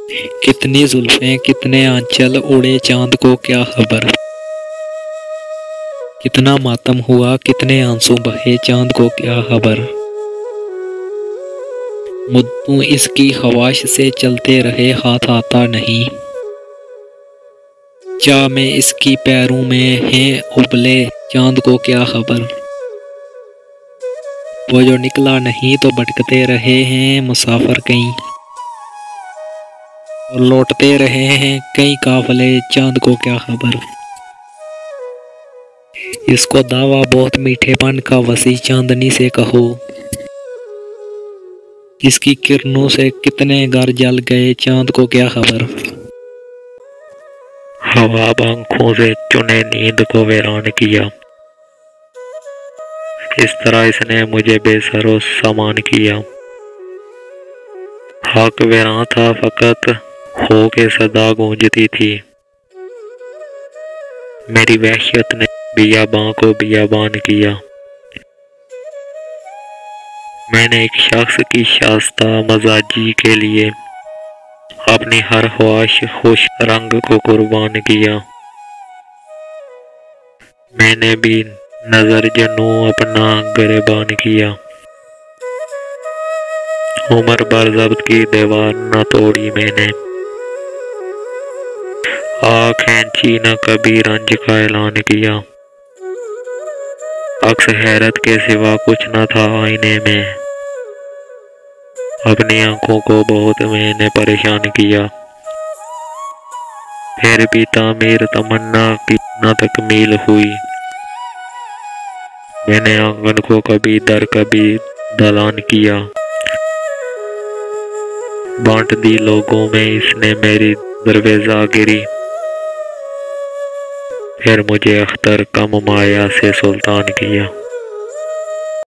कितनी जुल्फें कितने आंचल उड़े चांद को क्या खबर। कितना मातम हुआ कितने आंसू बहे चांद को क्या खबर। मुद्दों इसकी ख्वाहिश से चलते रहे हाथ आता नहीं। चाह में इसकी पैरों में हैं उबले चांद को क्या खबर। वो जो निकला नहीं तो भटकते रहे हैं मुसाफिर कहीं, और लौटते रहे हैं कई काफले चांद को क्या खबर। इसको दावा बहुत मीठेपन का वसी चांदनी से कहो। इसकी किरणों से कितने घर जल गए चांद को क्या खबर। हवा आंखों से चुने नींद को वीरान किया। इस तरह इसने मुझे बेसरो सामान किया। हक वीरान था फकत हो के सदा गूंजती थी। मेरी वहशत ने बियाबां को बियाबान किया। मैंने एक शख्स की शास्ता मजाजी के लिए अपनी हर ख्वाहिश खुश रंग को कुर्बान किया। मैंने भी नजर जनू अपना गिरबान किया। उम्र भर ज़ब्त की दीवार न तोड़ी मैंने, आँख खींची न कभी रंज का ऐलान किया। अक्स हैरत के सिवा कुछ न था आईने में, अपनी आंखों को बहुत मैंने परेशान किया। फिर भी तामीर तमन्ना की न तकमील हुई। मैंने आंगन को कभी दर कभी दलान किया। बांट दी लोगों में इसने मेरी दरवेज़ागिरी। फिर मुझे अख्तर कम माया से सुल्तान किया।